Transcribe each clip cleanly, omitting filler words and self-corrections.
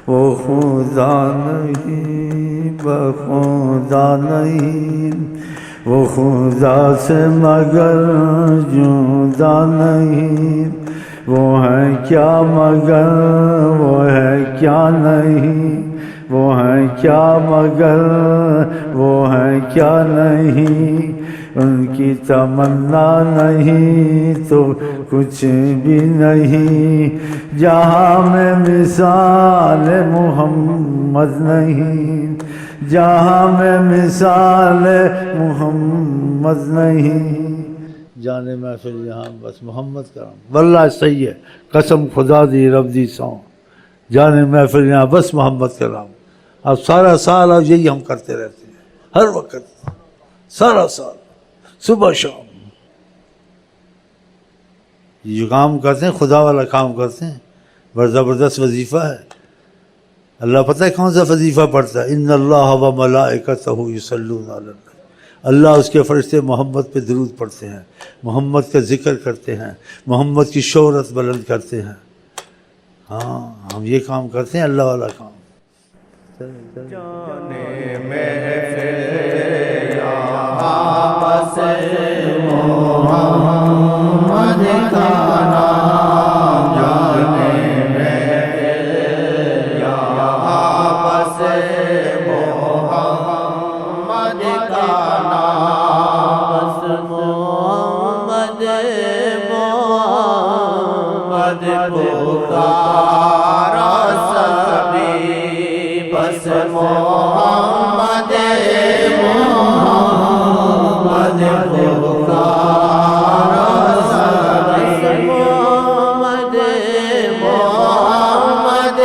وہ خدا نہیں بخدا نہیں، وہ خدا سے مگر جدا نہیں، وہ ہے کیا مگر وہ ہے کیا نہیں، وہ ہے کیا مگر وہ ہے کیا نہیں، ان کی تمنا نہیں تو کچھ بھی نہیں، جہاں میں مثال محمد نہیں، جہاں میں مثال محمد نہیں، جانے محفل یہاں بس محمد کرام، واللہ صحیح ہے، قسم خدا دی رب دی سوں، جانے محفل یہاں بس محمد کرام۔ اب سارا سال اب یہی ہم کرتے رہتے ہیں، ہر وقت، سارا سال، صبح شام یہ کام کرتے ہیں، خدا والا کام کرتے ہیں، بڑا زبردست وظیفہ ہے۔ اللہ پتہ ہے کون سا وظیفہ پڑھتا ہے؟ ان اللہ و ملائکتہ یصلون علی النبی، اللہ اس کے فرشتے محمد پہ درود پڑھتے ہیں، محمد کا ذکر کرتے ہیں، محمد کی شہرت بلند کرتے ہیں۔ ہاں ہم یہ کام کرتے ہیں، اللہ والا کام۔ جانے محفل یہاں بس محمد کا نام، جانے محفل یہاں بس محمد کا نام، بس محمد محمد پکارا سبھی، بس محمد محمد پکارا سبھی، محمد محمد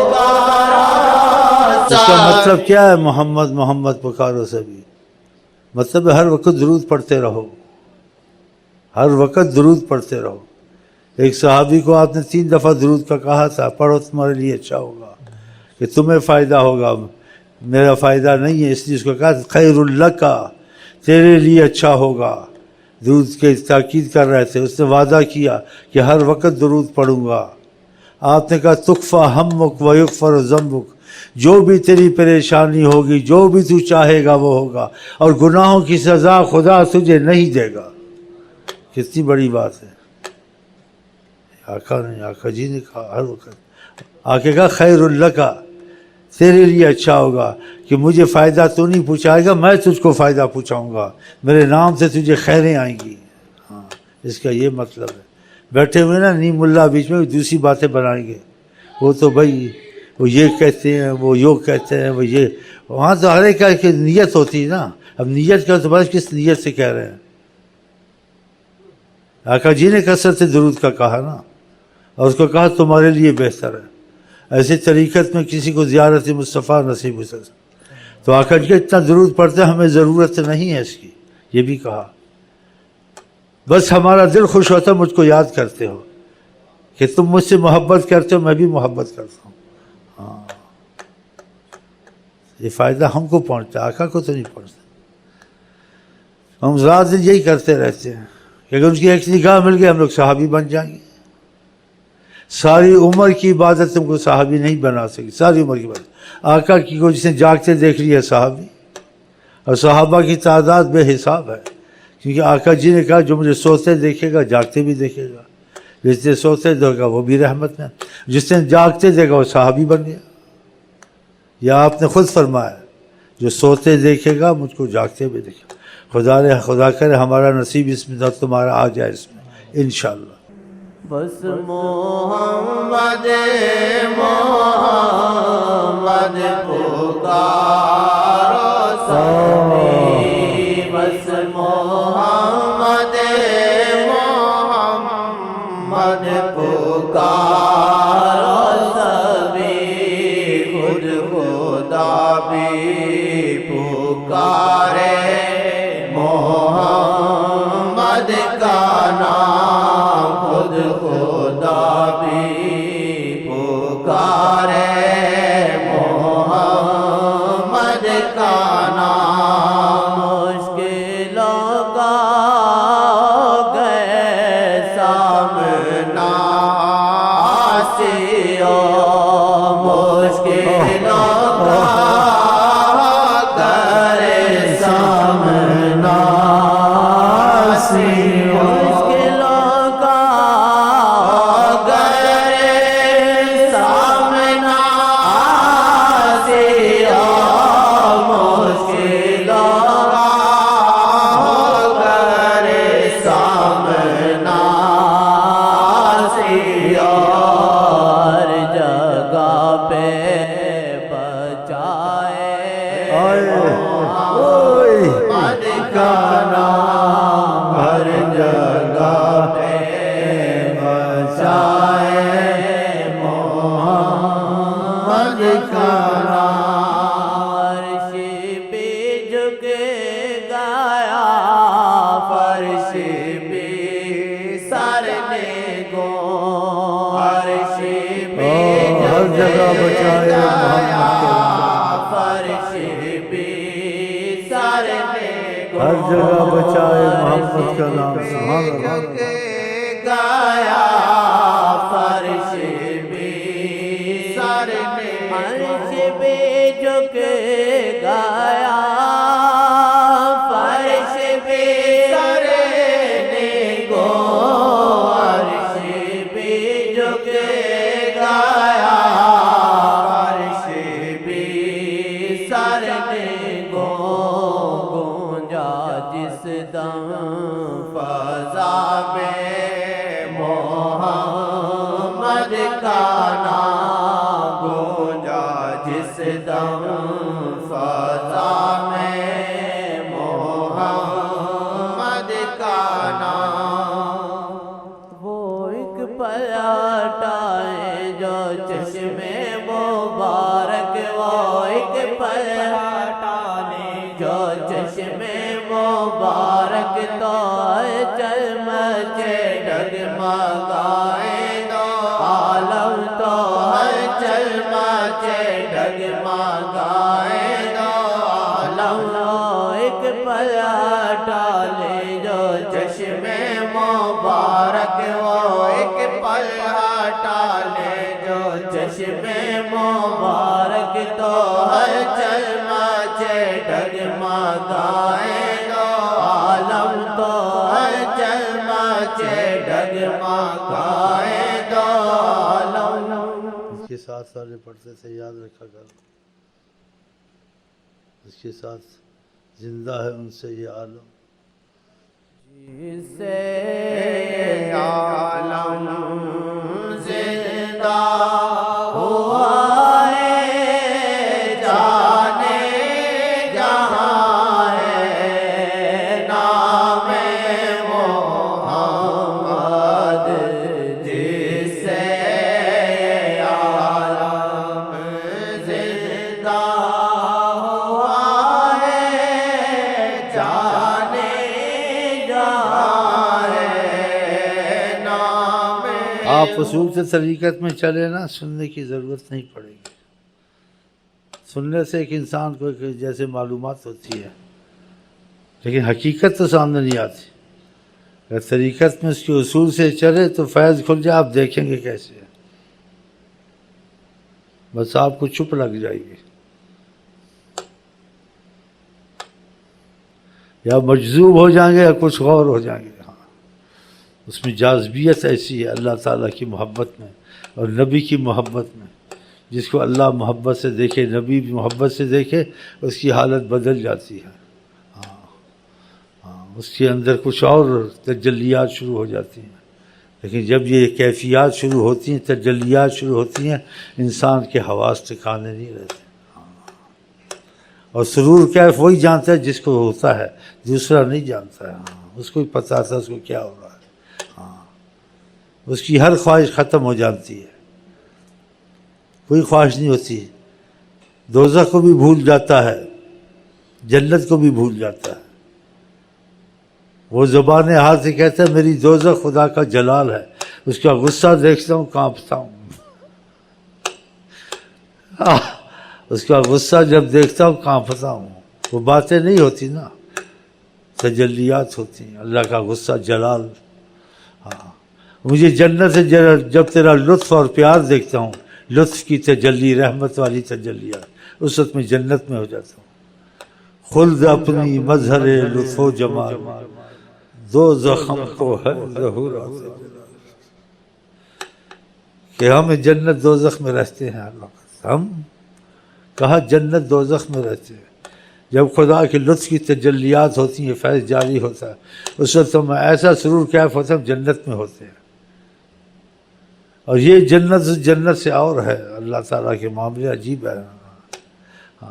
پکارا سبھی۔ اس کا مطلب کیا ہے؟ محمد محمد پکارو سبھی، مطلب ہر وقت درود پڑھتے رہو، ہر وقت درود پڑھتے رہو۔ ایک صحابی کو آپ نے 3 دفعہ درود کا کہا تھا، پڑھو تمہارے لیے اچھا ہوگا، کہ تمہیں فائدہ ہوگا، میرا فائدہ نہیں ہے، اس لیے اس کو کہا خیر لک، تیرے لیے اچھا ہوگا۔ درود کے تاکید کر رہے تھے، اس نے وعدہ کیا کہ ہر وقت درود پڑھوں گا۔ آپ نے کہا تکفی ہمک و یغفر ذنبک، جو بھی تیری پریشانی ہوگی، جو بھی تو چاہے گا وہ ہوگا، اور گناہوں کی سزا خدا تجھے نہیں دے گا۔ کتنی بڑی بات ہے۔ آقا جی نے کہا ہر وقت، آقا کہا خیر لک، تیرے لیے اچھا ہوگا کہ مجھے فائدہ تو نہیں پہنچائے گا، میں تجھ کو فائدہ پہنچاؤں گا، میرے نام سے تجھے خیریں آئیں گی۔ ہاں اس کا یہ مطلب ہے۔ بیٹھے ہوئے نا نیم اللہ بیچ میں دوسری باتیں بنائیں گے، وہ تو بھائی وہ یہ کہتے ہیں، وہ یوں کہتے ہیں، وہ یہ، وہاں تو ہر ایک کی نیت ہوتی ہے نا۔ اب نیت کا تو بس کس نیت سے کہہ رہے ہیں؟ آقا جی نے کثرت سے درود کا کہا نا، اور اس کو کہا تمہارے لیے بہتر ہے۔ ایسی طریقت میں کسی کو زیارت مصطفیٰ نصیب ہو سکتا، تو آقا جی اتنا درود پڑھتے ہمیں ضرورت نہیں ہے اس کی، یہ بھی کہا۔ بس ہمارا دل خوش ہوتا مجھ کو یاد کرتے ہو، کہ تم مجھ سے محبت کرتے ہو، میں بھی محبت کرتا ہوں۔ ہاں یہ فائدہ ہم کو پہنچتا ہے، آقا کو تو نہیں پہنچتا۔ ہم رات دن یہی کرتے رہتے ہیں کہ اگر ان کی ایک نگاہ مل گئی ہم لوگ صحابی بن جائیں گے۔ ساری عمر کی عبادت تم کو صحابی نہیں بنا سکی، ساری عمر کی عبادت۔ آقا کی کو جس نے جاگتے دیکھ لیا صحابی، اور صحابہ کی تعداد بے حساب ہے، کیونکہ آقا جی نے کہا جو مجھے سوتے دیکھے گا جاگتے بھی دیکھے گا، جس نے سوتے دیکھے گا وہ بھی رحمت میں، جس نے جاگتے دیکھا وہ صحابی بن گیا۔ یا آپ نے خود فرمایا جو سوتے دیکھے گا مجھ کو جاگتے بھی دیکھے گا۔ خدا کرے ہمارا نصیب اس میں تمہارا آ جائے اس میں انشاءاللہ۔ بس محمد محمد پکارو سبھی، بس محمد محمد پکارو سبھی، خود خدا بھی پکارے محمد کا نام، خود خدا بھی پکارے محمد کا نام، مشکلوں کا گئے سامنا آسیوں، جھک گیا فرش بھی سر نے گو عرش بھی ہر جگہ بچائے محمد کا نام، فرش بھی سر نے گو ہر جگہ بچائے محمد کا نام، سبحان اللہ۔ جھک گیا فرش بھی سر نے عرش بھی جھک گیا فرش بھی سر نے گو عرش بھی جھک گیا فرش بھی سر نے گو گونجا جس دم فضا میں محمد کا نام گونجا جس دم فضا میں محمد کا نام وہ ایک پلٹائے جو چشمے مبارک وہ ایک پلٹانے جو چشمے مبارک تو چل مچے ڈگمگائے دو عالم تو چل مچے ڈگمگائے دو عالم ایک پلٹالے جو چشمے مبارک وہ ایک پلٹالے جو چشمے مبارک تو چل مچے ڈگمگائے دو عالم تو چل مچے ڈگمگائے دو عالم۔ اس کے ساتھ سارے پڑھتے تھے، یاد رکھا کر، اس کے ساتھ زندہ ہے ان سے یہ عالم، جس سے عالم زندہ ہوا ہے جانے جہاں ہے نام محمد جس سے عالم زندہ ہوا ہے جانے جہاں ہے نام آپ اصول سے طریقت میں چلے نا، سننے کی ضرورت نہیں پڑے گی۔ سننے سے ایک انسان کو جیسے معلومات ہوتی ہے، لیکن حقیقت تو سامنے نہیں آتی۔ اگر طریقت میں اس کے اصول سے چلے تو فیض کھل جائے، آپ دیکھیں گے کیسے ہے، بس آپ کو چپ لگ جائے گی، یا مجذوب ہو جائیں گے یا کچھ غور ہو جائیں گے۔ اس میں جاذبیت ایسی ہے اللہ تعالیٰ کی محبت میں اور نبی کی محبت میں، جس کو اللہ محبت سے دیکھے، نبی بھی محبت سے دیکھے، اس کی حالت بدل جاتی ہے۔ اس کے اندر کچھ اور تجلیات شروع ہو جاتی ہیں، لیکن جب یہ کیفیات شروع ہوتی ہیں، تجلیات شروع ہوتی ہیں، انسان کے حواس ٹھکانے نہیں رہتے۔ اور سرور کیف وہی جانتا ہے جس کو ہوتا ہے، دوسرا نہیں جانتا ہے۔ اس کو ہی پتہ تھا اس کو کیا ہو رہا ہے۔ اس کی ہر خواہش ختم ہو جاتی ہے، کوئی خواہش نہیں ہوتی۔ دوزخ کو بھی بھول جاتا ہے، جنت کو بھی بھول جاتا ہے۔ وہ زبان حال سے کہتا ہے میری دوزخ خدا کا جلال ہے، اس کا غصہ دیکھتا ہوں کانپتا ہوں۔ اس کا غصہ جب دیکھتا ہوں کانپتا ہوں۔ وہ باتیں نہیں ہوتی نا، تجلیات ہوتی ہیں، اللہ کا غصہ، جلال۔ مجھے جنت سے جب تیرا لطف اور پیار دیکھتا ہوں، لطف کی تجلی، رحمت والی تجلیات، اس وقت میں جنت میں ہو جاتا ہوں۔ خلد اپنی مظہر لطف و جمال، دو زخم کو ہے ظہور آتے کہ ہم جنت دوزخ میں رہتے ہیں۔ ہم کہا جنت دوزخ میں رہتے ہیں، جب خدا کے لطف کی تجلیات ہوتی ہیں، فیض جاری ہوتا ہے، اس وقت ہم ایسا سرور کیف ہوتا ہے، ہم جنت میں ہوتے ہیں۔ اور یہ جنت سے اور ہے، اللہ تعالیٰ کے معاملے عجیب ہے۔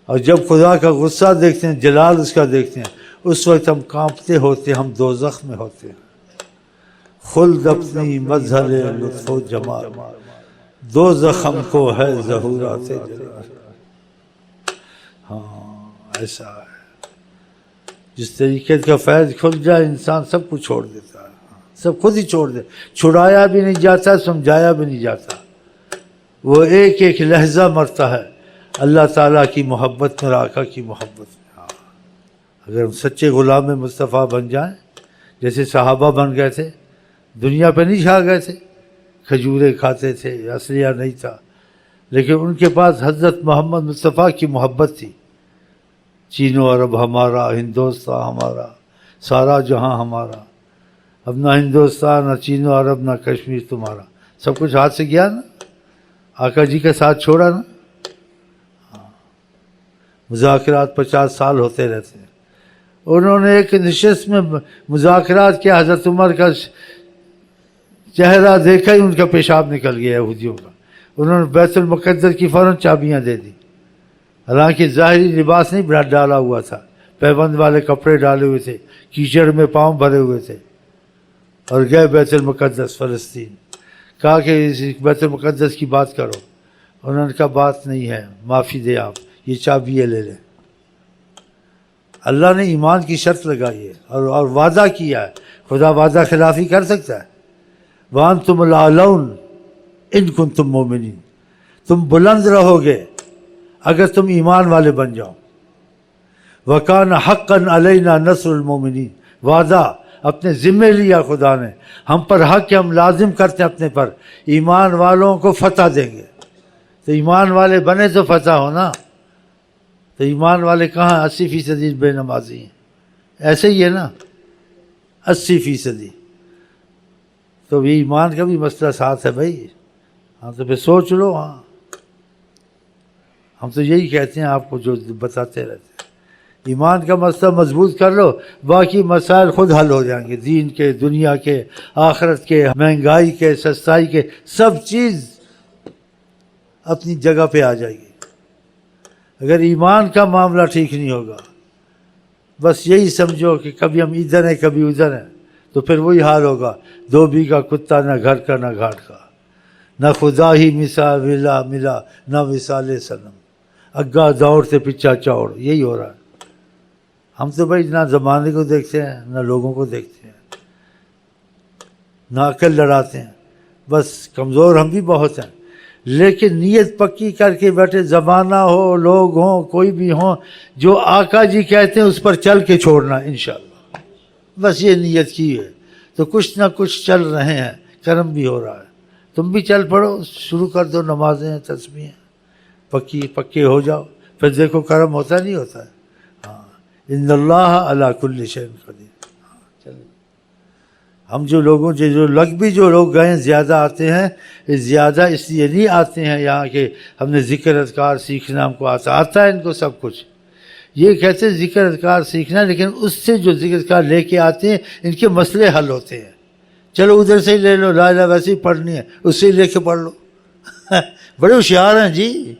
اور جب خدا کا غصہ دیکھتے ہیں، جلال اس کا دیکھتے ہیں، اس وقت ہم کانپتے ہوتے ہیں، ہم دوزخ میں ہوتے ہیں۔ خلد اپنی مظہر لطف و جمال، دو زخم کو ہے ظہورات جلال۔ ہاں ایسا ہے۔ جس طریقے کا فیض کھل جائے انسان سب کچھ چھوڑ دیتا ہے، سب خود ہی چھوڑ دے، چھڑایا بھی نہیں جاتا، سمجھایا بھی نہیں جاتا، وہ ایک ایک لہجہ مرتا ہے اللہ تعالیٰ کی محبت میں، آقا کی محبت میں۔ اگر ہم سچے غلام مصطفیٰ بن جائیں جیسے صحابہ بن گئے تھے، دنیا پہ نہیں چھا گئے تھے، کھجوریں کھاتے تھے، اسلحہ نہیں تھا، لیکن ان کے پاس حضرت محمد مصطفیٰ کی محبت تھی۔ چین و عرب ہمارا، ہندوستان ہمارا، سارا جہاں ہمارا، اب نہ ہندوستان، نہ چین و عرب، نہ کشمیر تمہارا، سب کچھ ہاتھ سے گیا نا، آقا جی کا ساتھ چھوڑا نا۔ مذاکرات 50 سال ہوتے رہتے ہیں۔ انہوں نے ایک نشست میں مذاکرات کیا، حضرت عمر کا چہرہ دیکھا ہی ان کا پیشاب نکل گیا یہودیوں کا، انہوں نے بیت المقدس کی فوراً چابیاں دے دی، حالانکہ ظاہری لباس نہیں ڈالا ہوا تھا، پیبند والے کپڑے ڈالے ہوئے تھے، کیچڑ میں پاؤں بھرے ہوئے تھے، اور گئے بیت المقدس فلسطین، کہا کہ اس بیت المقدس کی بات کرو، انہوں نے کہا بات نہیں ہے، معافی دے آپ، یہ چابیاں لے لیں۔ اللہ نے ایمان کی شرط لگائی ہے اور وعدہ کیا ہے، خدا وعدہ خلافی کر سکتا ہے؟ وَأَنْتُمُ الْأَعْلَوْنَ إِن كُنتُم مُؤْمِنِينَ، تم بلند رہو گے اگر تم ایمان والے بن جاؤ۔ وَكَانَ حَقًّا عَلَيْنَا نَصْرُ الْمُؤْمِنِينَ، وعدہ اپنے ذمے لیا خدا نے، ہم پر حق ہے، ہم لازم کرتے ہیں اپنے پر، ایمان والوں کو فتح دیں گے۔ تو ایمان والے بنے تو فتح ہونا، تو ایمان والے کہاں؟ 80% بے نمازی ہیں، ایسے ہی ہے نا، 80%۔ تو یہ ایمان کا بھی مسئلہ ساتھ ہے بھائی، ہاں تو پھر سوچ لو۔ ہاں ہم تو یہی کہتے ہیں آپ کو، جو بتاتے رہتے ہیں، ایمان کا مسئلہ مضبوط کر لو، باقی مسائل خود حل ہو جائیں گے، دین کے، دنیا کے، آخرت کے، مہنگائی کے، سستائی کے، سب چیز اپنی جگہ پہ آ جائے گی۔ اگر ایمان کا معاملہ ٹھیک نہیں ہوگا، بس یہی سمجھو کہ کبھی ہم ادھر ہیں کبھی ادھر ہیں، تو پھر وہی حال ہوگا، دو بیگھا کتا، نہ گھر کا نہ گھاٹ کا، نہ خدا ہی مثال ملا نہ وصال صنم، اگا دوڑتے پچھا چوڑ، یہی ہو رہا ہے۔ ہم تو بھائی نہ زمانے کو دیکھتے ہیں نہ لوگوں کو دیکھتے ہیں، نہ عقل لڑاتے ہیں، بس کمزور ہم بھی بہت ہیں، لیکن نیت پکی کر کے بیٹھے، زمانہ ہو، لوگ ہوں، کوئی بھی ہوں، جو آقا جی کہتے ہیں اس پر چل کے چھوڑنا انشاءاللہ، بس یہ نیت کی ہے تو کچھ نہ کچھ چل رہے ہیں، کرم بھی ہو رہا ہے۔ تم بھی چل پڑو، شروع کر دو نمازیں، تسبیحیں، پکے ہو جاؤ، پھر دیکھو کرم ہوتا نہیں ہوتا ہے۔ ہاں، ان اللہ علی کل شیء قدیر۔ ہم جو لوگوں جو لوگ گئے زیادہ آتے ہیں، زیادہ اس لیے نہیں آتے ہیں یہاں کہ ہم نے ذکر اذکار سیکھنا، ہم کو آتا ہے ان کو سب کچھ، یہ کہتے ہیں ذکر اذکار سیکھنا، لیکن اس سے جو ذکر اذکار لے کے آتے ہیں ان کے مسئلے حل ہوتے ہیں۔ چلو ادھر سے ہی لے لو، لا الہ ویسے ہی پڑھنی ہے، اس سے ہی لے کے پڑھ لو، بڑے ہوشیار ہیں جی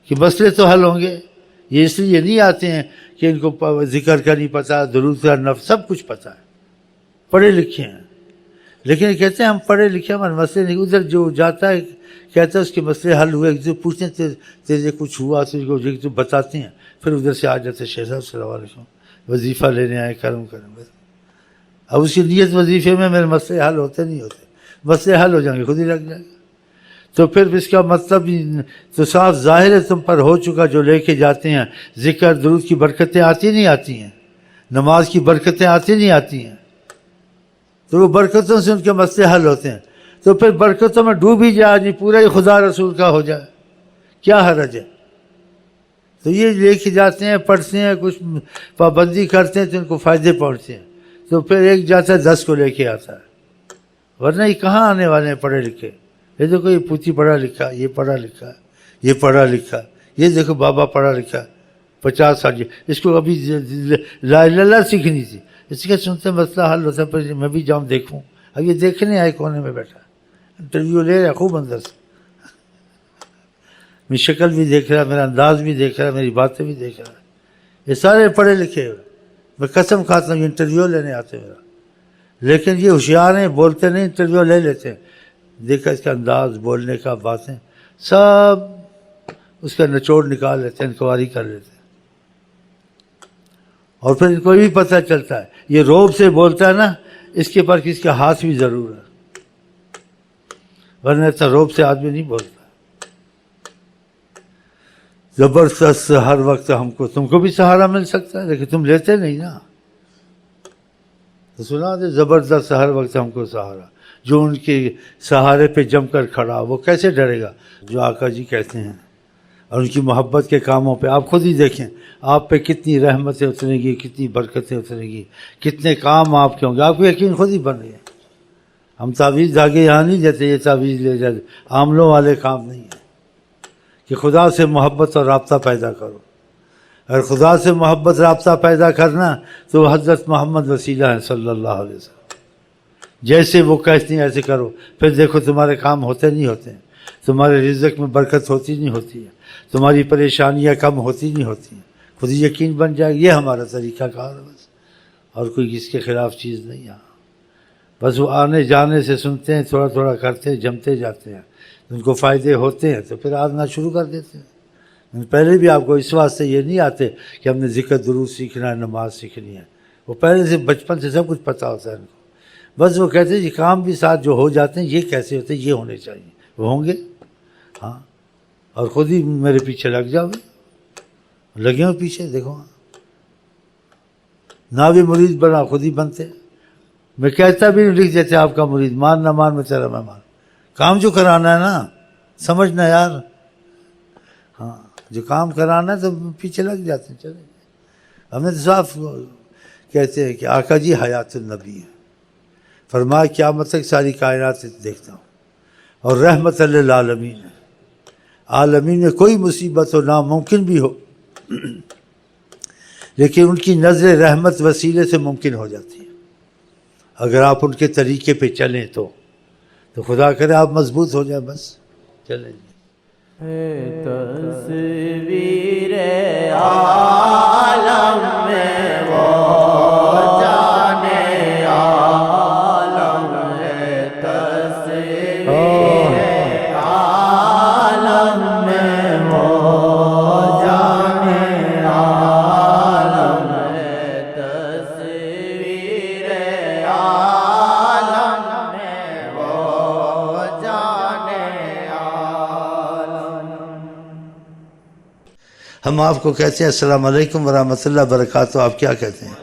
کہ مسئلے تو حل ہوں گے۔ یہ اس لیے نہیں آتے ہیں کہ ان کو ذکر کا نہیں پتہ، درود کا نفس سب کچھ پتہ ہے، پڑھے لکھے ہیں، لیکن کہتے ہیں ہم پڑھے لکھے ہمارے مسئلے نہیں۔ ادھر جو جاتا ہے کہتا ہے اس کے مسئلے حل ہوئے، جو پوچھتے ہیں تیرے کچھ ہوا تو بتاتے ہیں، پھر ادھر سے آ جاتے ہیں، شیخ صاحب السلام علیکم، وظیفہ لینے آئے، کرم کریں بس۔ اب اس کی نیت وظیفے میں میرے مسئلے حل ہوتے نہیں ہوتے، مسئلے حل ہو جائیں گے، خود ہی لگ جائیں گے۔ تو پھر اس کا مطلب تو صاف ظاہر ہے تم پر ہو چکا، جو لے کے جاتے ہیں ذکر درود کی برکتیں آتی نہیں آتی ہیں، نماز کی برکتیں آتی نہیں آتی ہیں، تو وہ برکتوں سے ان کے مسئلے حل ہوتے ہیں۔ تو پھر برکتوں میں ڈوب ہی جائے، نہیں پورا ہی خدا رسول کا ہو جائے، کیا حرج ہے؟ تو یہ لے کے جاتے ہیں، پڑھتے ہیں، کچھ پابندی کرتے ہیں تو ان کو فائدے پہنچتے ہیں، تو پھر ایک جاتا ہے 10 کو لے کے آتا ہے، ورنہ یہ کہاں آنے والے ہیں پڑھے لکھے؟ یہ دیکھو یہ پوتی پڑھا لکھا، یہ پڑھا لکھا، یہ پڑھا لکھا، یہ دیکھو بابا پڑھا لکھا 50 سال، اس کو ابھی لا الہ الا اللہ سیکھنی تھی، اس کے سنتے مسئلہ حل ہوتا ہے، پر میں بھی جاؤں دیکھوں۔ اب یہ دیکھنے آئے کونے میں بیٹھا، انٹرویو لے رہا خوب اندر سے، میری شکل بھی دیکھ رہا، میرا انداز بھی دیکھ رہا، میری باتیں بھی دیکھ رہا، یہ سارے پڑھے لکھے، میں قسم کھاتا ہوں یہ انٹرویو لینے آتے میرا، لیکن یہ ہوشیار ہیں، بولتے نہیں، انٹرویو لے لیتے ہیں، دیکھا اس کا انداز، بولنے کا، باتیں، سب اس کا نچوڑ نکال لیتے ہیں، انکوائری کر لیتے ہیں۔ اور پھر ان کو بھی پتہ چلتا ہے یہ روب سے بولتا ہے نا، اس کے پر کس کا ہاتھ بھی ضرور ہے، ورنہ ایسا روب سے آدمی نہیں بولتا۔ زبردست ہر وقت ہم کو، تم کو بھی سہارا مل سکتا ہے لیکن تم لیتے نہیں نا۔ تو سنا دے، زبردست ہر وقت ہم کو سہارا، جو ان کے سہارے پہ جم کر کھڑا وہ کیسے ڈرے گا، جو آقا جی کہتے ہیں، اور ان کی محبت کے کاموں پہ آپ خود ہی دیکھیں، آپ پہ کتنی رحمتیں اتریں گی، کتنی برکتیں اتریں گی، کتنے کام آپ کے ہوں گے، آپ کو یقین خود ہی بن گیا۔ ہم تعویذ دھاگے یہاں نہیں دیتے، یہ تعویذ لے جاتے، عاملوں والے کام نہیں ہیں کہ خدا سے محبت اور رابطہ پیدا کرو۔ اگر خدا سے محبت رابطہ پیدا کرنا تو حضرت محمد وسیلہ ہیں صلی اللہ علیہ وسلم، جیسے وہ کہتے ہیں ایسے کرو، پھر دیکھو تمہارے کام ہوتے نہیں ہوتے ہیں، تمہارے رزق میں برکت ہوتی نہیں ہوتی ہے، تمہاری پریشانیاں کم ہوتی نہیں ہوتی ہیں، خود ہی یقین بن جائے گا۔ یہ ہمارا طریقہ کار ہے بس، اور کوئی اس کے خلاف چیز نہیں ہے۔ بس وہ آنے جانے سے سنتے ہیں، تھوڑا تھوڑا کرتے ہیں، جمتے جاتے ہیں، ان کو فائدے ہوتے ہیں تو پھر آنا شروع کر دیتے ہیں۔ پہلے بھی آپ کو اس واسطے یہ نہیں آتے کہ ہم نے ذکر درود سیکھنا ہے، نماز سیکھنی ہے، وہ پہلے سے بچپن سے سب کچھ پتہ ہوتا ہے ان کو، بس وہ کہتے ہیں یہ کام بھی ساتھ جو ہو جاتے ہیں یہ کیسے ہوتے ہیں، یہ ہونے چاہیے، وہ ہوں گے ہاں، اور خود ہی میرے پیچھے لگ جاؤ گے، لگے ہو پیچھے، دیکھو نہ بھی مرید بنا خود ہی بنتے، میں کہتا بھی نہیں، لکھ دیتے آپ کا مرید، مان نہ مان میں تیرا مہمان، کام جو کرانا ہے نا سمجھنا یار، ہاں جو کام کرانا ہے تو پیچھے لگ جاتے ہیں، چلے ہم نے تو صاف کہتے ہیں کہ آقا جی حیات النبی ہے، فرمایا قیامت تک ساری کائنات دیکھتا ہوں، اور رحمت للعالمین ہے، عالمین میں کوئی مصیبت ہو، ناممکن بھی ہو لیکن ان کی نظر رحمت وسیلے سے ممکن ہو جاتی ہے، اگر آپ ان کے طریقے پہ چلیں تو خدا کرے آپ مضبوط ہو جائیں، بس چلیں جی۔ تصویر عالم میں وہ جانے عالم ہے، تصویر عالم میں وہ جانے عالم ہے، تصویر عالم میں وہ جانے عالم۔ ہم آپ کو کہتے ہیں السلام علیکم ورحمۃ اللہ وبرکاتہ، آپ کیا کہتے ہیں؟